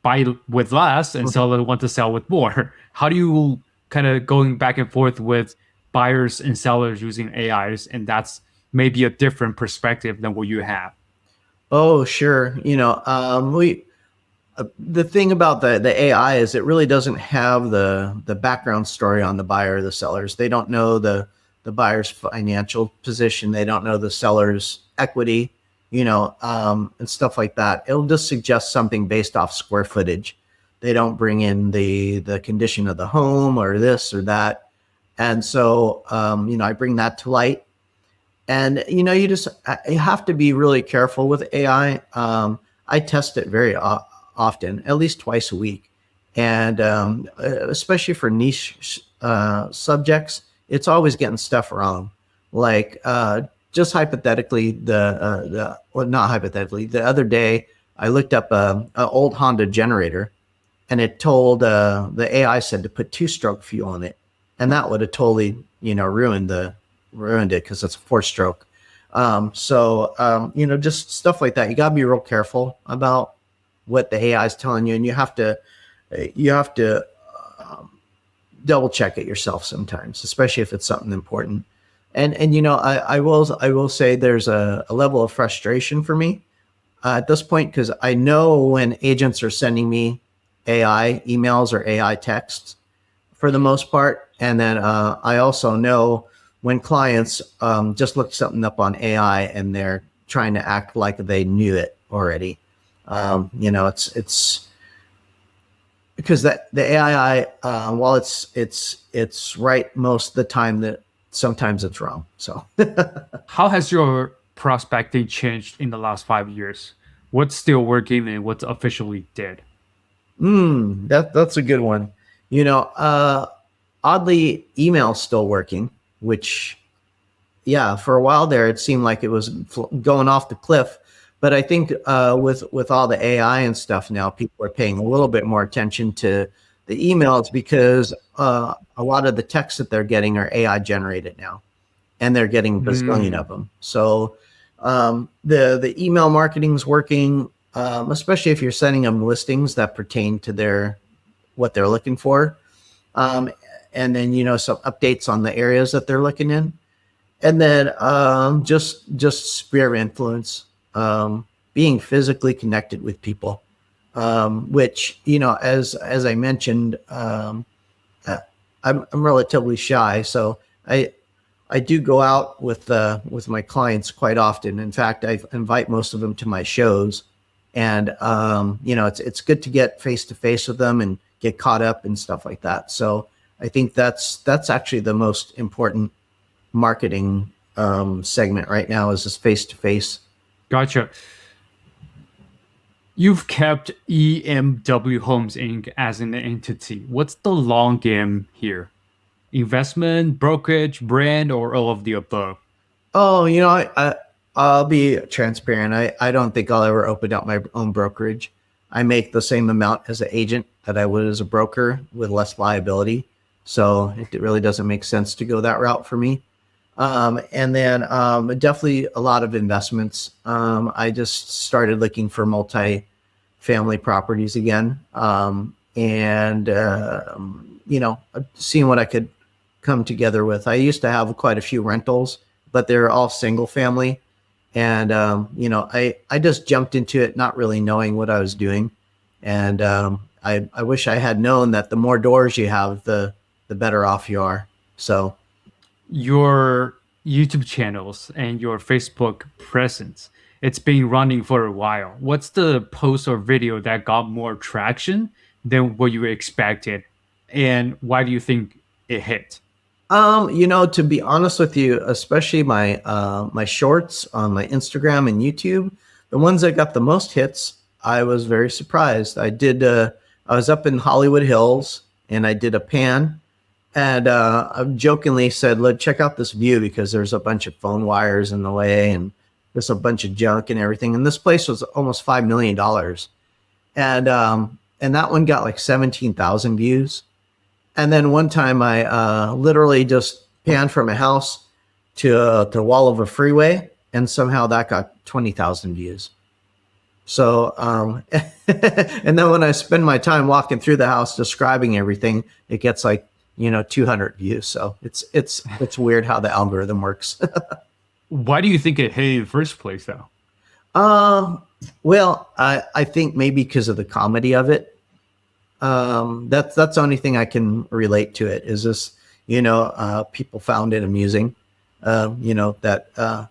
buy with less and sellers want to sell with more. How do you kind of going back and forth with buyers and sellers using AIs? And that's maybe a different perspective than what you have. oh sure, we the thing about the AI is it really doesn't have the background story on the buyer or the sellers. They don't know the buyer's financial position. They don't know the seller's equity, and stuff like that. It'll just suggest something based off square footage. They don't bring in the condition of the home or this or that. And so, I bring that to light. And you have to be really careful with AI. I test it very often, at least twice a week, and especially for niche subjects, it's always getting stuff wrong. Like just hypothetically, well, not hypothetically, the other day I looked up a old Honda generator, and it told the AI said to put two-stroke fuel in it, and that would have totally ruined it because it's a four-stroke. Just stuff like that. You got to be real careful about what the AI is telling you, and you have to double check it yourself sometimes, especially if it's something important. And I will say there's a level of frustration for me at this point because I know when agents are sending me AI emails or AI texts for the most part, and then I also know when clients just look something up on AI and they're trying to act like they knew it already. It's because that the AI, while it's right most of the time, that sometimes it's wrong. So How has your prospecting changed in the last 5 years? What's still working and what's officially dead? that's a good one. You know, uh, Oddly, email's still working, which yeah, for a while there, it seemed like it was going off the cliff. But I think with all the AI and stuff now, people are paying a little bit more attention to the emails because a lot of the texts that they're getting are AI generated now, and they're getting a bazillion Mm. of them. So the email marketing is working, especially if you're sending them listings that pertain to their what they're looking for, um, and then some updates on the areas that they're looking in, and then just sphere of influence, being physically connected with people, which as I mentioned, uh, I'm relatively shy, so I do go out with my clients quite often. In fact, I invite most of them to my shows, and it's good to get face to face with them and get caught up and stuff like that. So I think that's actually the most important marketing segment right now is this face to face. Gotcha. You've kept EMW Homes Inc. as an entity. What's the long game here? Investment, brokerage, brand, or all of the above? Oh, I'll be transparent. I don't think I'll ever open up my own brokerage. I make the same amount as an agent that I would as a broker with less liability. So it really doesn't make sense to go that route for me. And then definitely a lot of investments. I just started looking for multi-family properties again, and seeing what I could come together with. I used to have quite a few rentals, but they're all single family, and I just jumped into it not really knowing what I was doing, and I wish I had known that the more doors you have, the better off you are. So Your YouTube channels and your Facebook presence, it's been running for a while. What's the post or video that got more traction than what you expected? And why do you think it hit? to be honest with you, especially my shorts on my Instagram and YouTube, the ones that got the most hits, I was very surprised. I was up in Hollywood Hills and I did a pan, and I jokingly said, "Look, check out this view because there's a bunch of phone wires in the way and there's a bunch of junk and everything." And this place was almost $5 million, and that one got like 17,000 views. And then one time I literally just panned from a house to the wall of a freeway, and somehow that got 20,000 views. So, and then when I spend my time walking through the house describing everything, it gets like 200 views. So it's weird how the algorithm works. Why do you think it hit in the first place, though? uh, well, I think maybe because of the comedy of it. That's the only thing I can relate to it is this, people found it amusing. That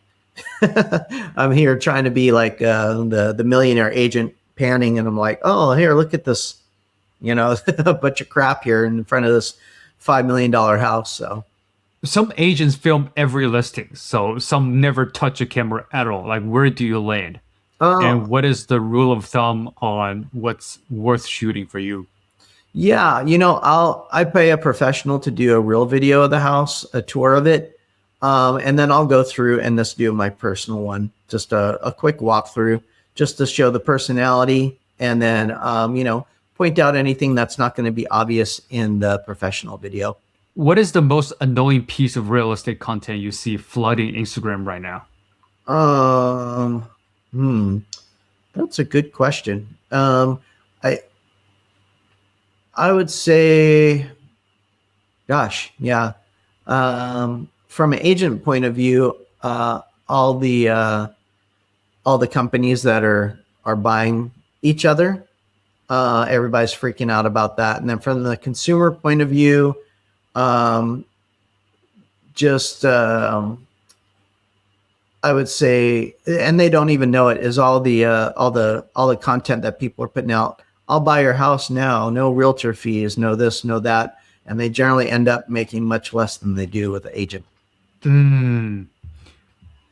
I'm here trying to be like the millionaire agent panning, and I'm like, oh, here, look at this, a bunch of crap here in front of this $5 million house. So, Some agents film every listing, so some never touch a camera at all. Like, where do you land? uh, And what is the rule of thumb on what's worth shooting for you? yeah, I pay a professional to do a real video of the house, a tour of it, and then I'll go through and just do my personal one, just a quick walkthrough, just to show the personality, and then point out anything that's not going to be obvious in the professional video. What is the most annoying piece of real estate content you see flooding Instagram right now? Um, hmm, that's a good question. I I would say, gosh, yeah. From an agent point of view, all the companies that are buying each other, everybody's freaking out about that. And then from the consumer point of view, um, just I would say, and they don't even know it, is all the content that people are putting out. I'll buy your house now, no realtor fees, no this, no that, and they generally end up making much less than they do with the agent. Hmm.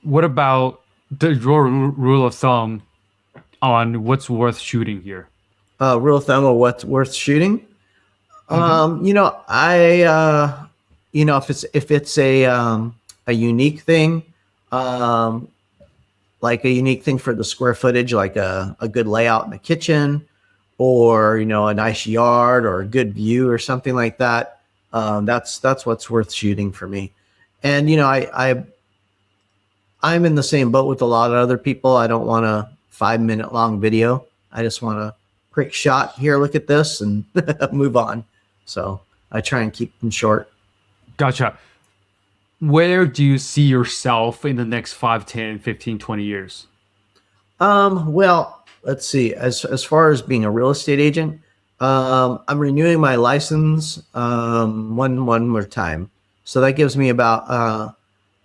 What about your rule of thumb on what's worth shooting here? Rule of thumb of what's worth shooting. Hmm. If it's a unique thing, um, like a unique thing for the square footage, like a good layout in the kitchen, or a nice yard or a good view or something like that. That's what's worth shooting for me. And I'm in the same boat with a lot of other people. I don't want a 5 minute long video. I just want a quick shot. Here, look at this, and move on. So I try and keep them short. Gotcha. Where do you see yourself in the next 5, 10, 15, 20 years? Well, let's see. As far as being a real estate agent, I'm renewing my license one more time. So that gives me about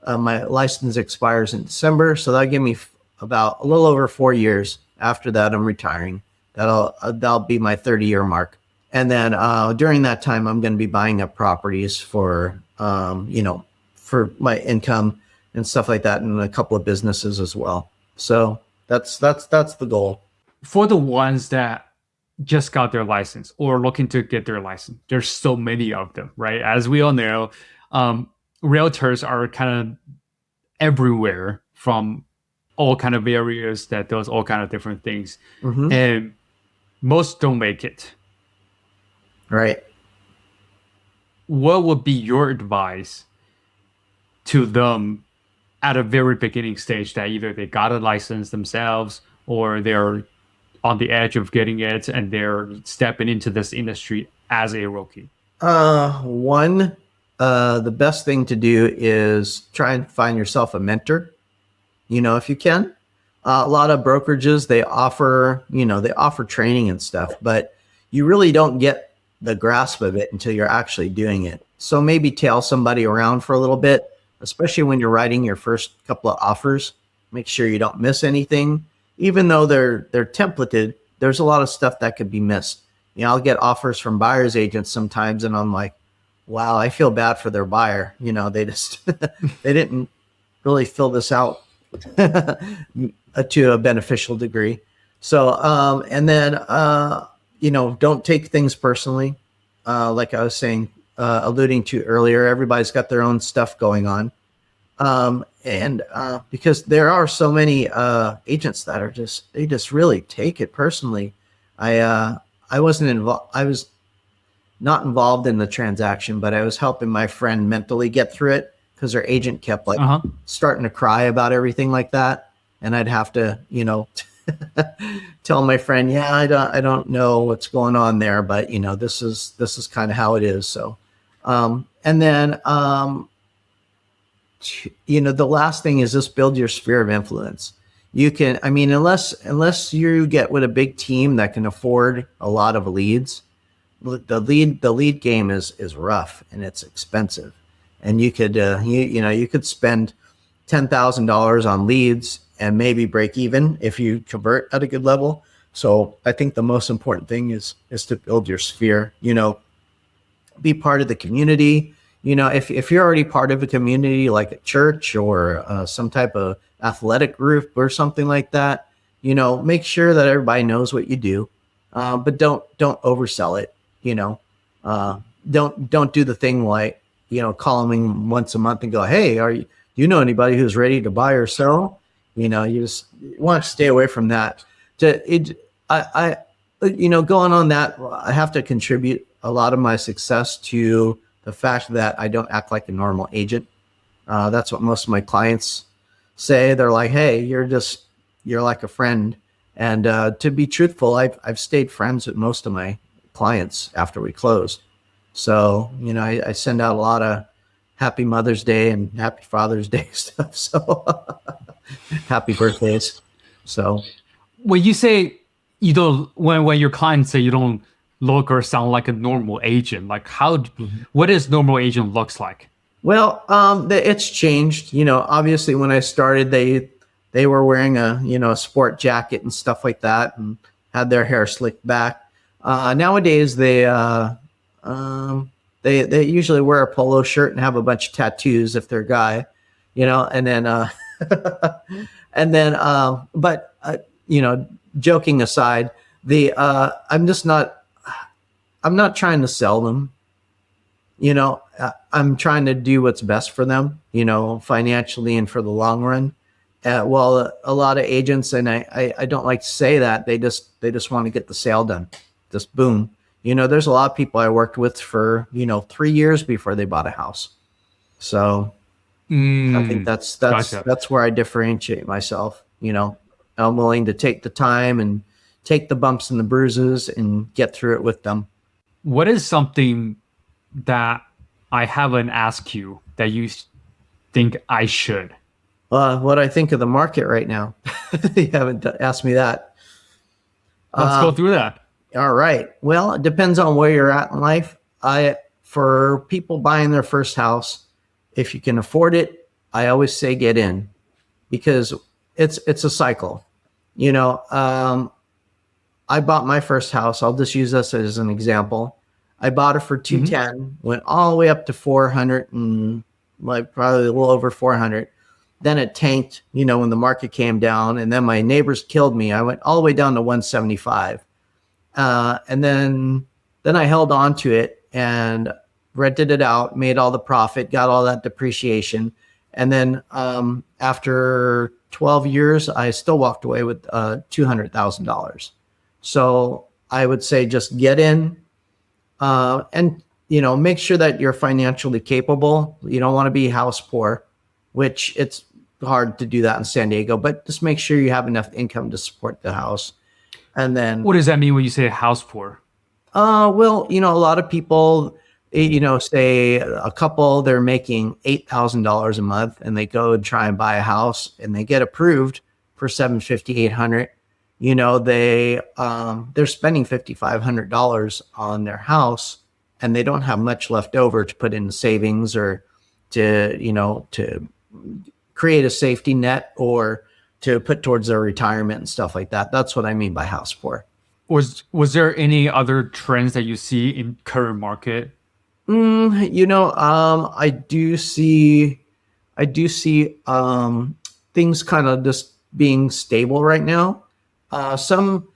my license expires in December. So that give me about a little over 4 years. After that, I'm retiring. That'll be my 30-year mark. And then during that time, I'm going to be buying up properties for my income and stuff like that, and a couple of businesses as well. So that's the goal. For the ones that just got their license or looking to get their license, there's so many of them, right? As we all know, um, realtors are kind of everywhere from all kind of areas that does all kind of different things, Hmm. and most don't make it. Right. What would be your advice to them at a very beginning stage that either they got a license themselves or they're on the edge of getting it and they're stepping into this industry as a rookie? One, the best thing to do is try and find yourself a mentor, if you can. A lot of brokerages, they offer training and stuff, but you really don't get the grasp of it until you're actually doing it. So maybe tail somebody around for a little bit, especially when you're writing your first couple of offers. Make sure you don't miss anything. Even though they're templated, there's a lot of stuff that could be missed. I'll get offers from buyer's agents sometimes, and I'm like, wow, I feel bad for their buyer. They just they didn't really fill this out to a beneficial degree. So, and then, don't take things personally. Like I was saying, alluding to earlier, everybody's got their own stuff going on. And because there are so many agents that they just really take it personally. I wasn't involved. I was not involved in the transaction, but I was helping my friend mentally get through it because her agent kept starting to cry about everything like that. And I'd have to, tell my friend, yeah, I don't know what's going on there, but this is kind of how it is. So, and then, the last thing is just build your sphere of influence. Unless you get with a big team that can afford a lot of leads, the lead game is rough and it's expensive. And you could, you could spend $10,000 on leads and maybe break even if you convert at a good level. So I think the most important thing is to build your sphere, be part of the community. If you're already part of a community like a church or some type of athletic group or something like that, make sure that everybody knows what you do, but don't oversell it. Don't do the thing like, call them once a month and go, hey, do you know anybody who's ready to buy or sell? You just want to stay away from that. Going on that, I have to contribute a lot of my success to the fact that I don't act like a normal agent. That's what most of my clients say. They're like, hey, you're like a friend. And to be truthful, I've stayed friends with most of my clients after we closed. So, I send out a lot of happy Mother's Day and happy Father's Day stuff. So happy birthdays. So when you say you don't, when your clients say you don't look or sound like a normal agent, like what does normal agent looks like? Well, it's changed. Obviously when I started, they were wearing a sport jacket and stuff like that and had their hair slicked back. Nowadays they usually wear a polo shirt and have a bunch of tattoos if they're a guy, and then but joking aside, I'm not trying to sell them. I'm trying to do what's best for them, financially and for the long run. Well, a lot of agents, and I don't like to say that, they just want to get the sale done, just boom. There's a lot of people I worked with for 3 years before they bought a house. So I think Gotcha. that's where I differentiate myself. I'm willing to take the time and take the bumps and the bruises and get through it with them. What is something that I haven't asked you that you think I should? What I think of the market right now. You haven't asked me that. Let's go through that. All right. Well, it depends on where you're at in life. For people buying their first house, if you can afford it, I always say get in, because it's a cycle. I bought my first house. I'll just use this as an example. I bought it for 210, went all the way up to 400 and probably a little over 400. Then it tanked, when the market came down, and then my neighbors killed me. I went all the way down to 175. And then I held on to it and rented it out, made all the profit, got all that depreciation. And then after 12 years, I still walked away with $200,000. So I would say just get in and make sure that you're financially capable. You don't want to be house poor. which it's hard to do that in San Diego, but just make sure you have enough income to support the house. And then, What does that mean when you say house poor? well, a lot of people, say a couple, they're making $8,000 a month and they go and try and buy a house and they get approved for 750, 800. They're spending $5,500 on their house and they don't have much left over to put in savings or to create a safety net or to put towards their retirement and stuff like that. That's what I mean by house poor. Was there any other trends that you see in current market? I do see things kind of just being stable right now. Some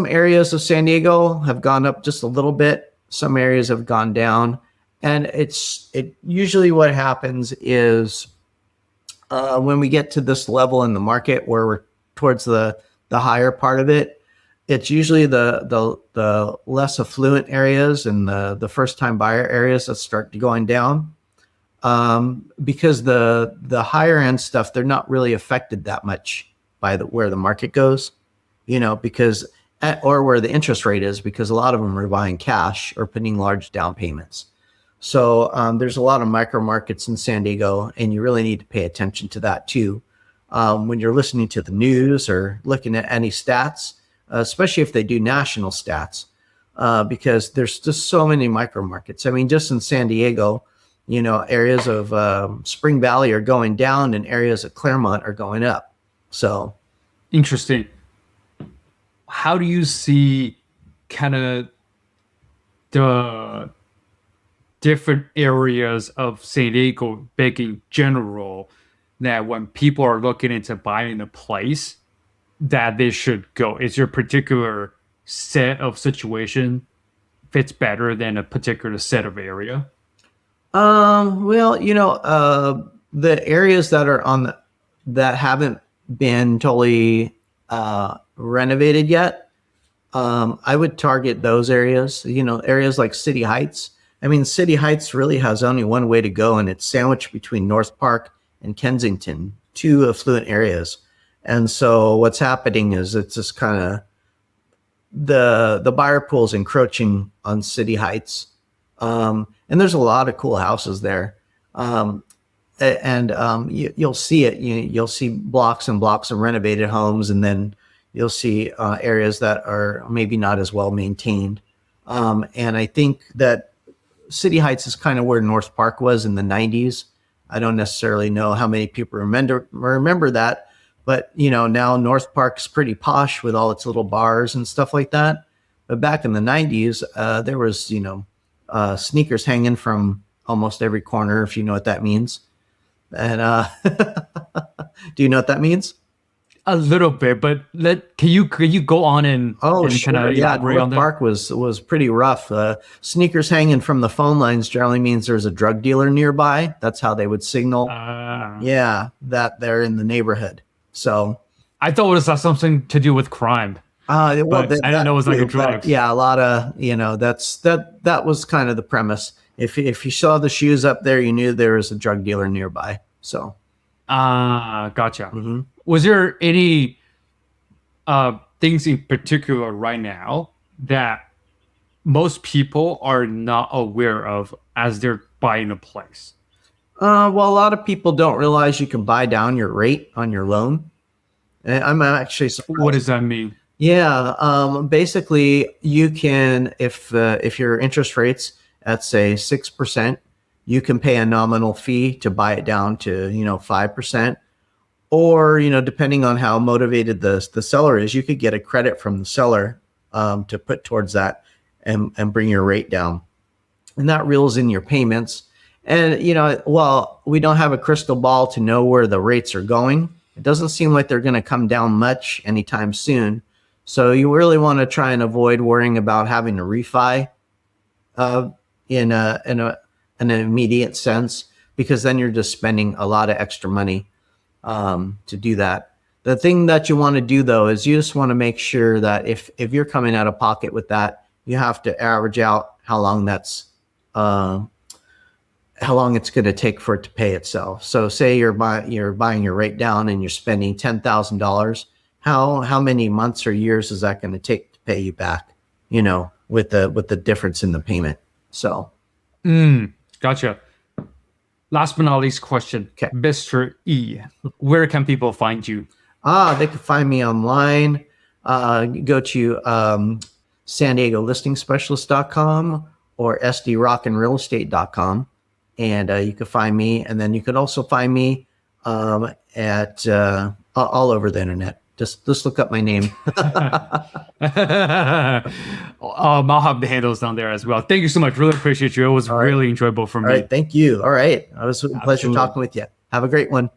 areas of San Diego have gone up just a little bit. Some areas have gone down, and it usually what happens is when we get to this level in the market where we're towards the higher part of it, it's usually the less affluent areas and the first time buyer areas that start going down, because the higher end stuff, they're not really affected that much by where the market goes, because or where the interest rate is, because a lot of them are buying cash or putting large down payments. So there's a lot of micro markets in San Diego, and you really need to pay attention to that too. When you're listening to the news or looking at any stats, especially if they do national stats, because there's just so many micro markets. I mean, just in San Diego, areas of Spring Valley are going down and areas of Claremont are going up. So Interesting. How do you see kind of the different areas of San Diego big in general, that when people are looking into buying a place, that they should go? Is your particular set of situation fits better than a particular set of area? well, the areas that are that haven't been totally renovated yet, I would target those areas. Areas like City Heights. I mean, City Heights really has only one way to go, and it's sandwiched between North Park and Kensington, two affluent areas. And so what's happening is it's just kind of the buyer pool is encroaching on City Heights, and there's a lot of cool houses there. You'll see it. You'll see blocks and blocks of renovated homes, and then you'll see areas that are maybe not as well maintained. And I think that City Heights is kind of where North Park was in the 90s. I don't necessarily know how many people remember that, but now North Park's pretty posh with all its little bars and stuff like that. But back in the 90s, there was sneakers hanging from almost every corner, if you know what that means. And do you know what that means? A little bit, but can you go on and Sure. kind of Yeah, elaborate on North that? Park was pretty rough. Sneakers hanging from the phone lines generally means there's a drug dealer nearby. That's how they would signal, yeah, that they're in the neighborhood. So, I thought it was something to do with crime, well, but I didn't know it was like a too, but drug. yeah, a lot of that was kind of the premise. If you saw the shoes up there, you knew there was a drug dealer nearby. So, Gotcha. mhm. Was there any things in particular right now that most people are not aware of as they're buying a place? Well, a lot of people don't realize you can buy down your rate on your loan. And I'm actually What surprised. does that mean? Yeah, basically, you can if your interest rates at say 6%, you can pay a nominal fee to buy it down to 5%, or depending on how motivated the seller is, you could get a credit from the seller to put towards that and bring your rate down, and that reels in your payments. And while we don't have a crystal ball to know where the rates are going, it doesn't seem like they're going to come down much anytime soon. So you really want to try and avoid worrying about having to refi uh, in an immediate sense, because then you're just spending a lot of extra money to do that. The thing that you want to do though is you just want to make sure that if you're coming out of pocket with that, you have to average out how long that's how long it's going to take for it to pay itself. So say you're buying your rate down and you're spending $10,000. How many months or years is that going to take to pay you back? You know, with the difference in the payment. So Gotcha. Last but not least question, okay. Mr. E, where can people find you? They can find me online. Go to San Diego Listing Specialist.com or sdrockinrealestate.com. And you can find me. And then you could also find me at all over the internet. Just look up my name. I'll have the handles down there as well. Thank you so much. Really appreciate you. It was really enjoyable for me. All right. Thank you. All right. It was a pleasure Absolutely. talking with you. Have a great one.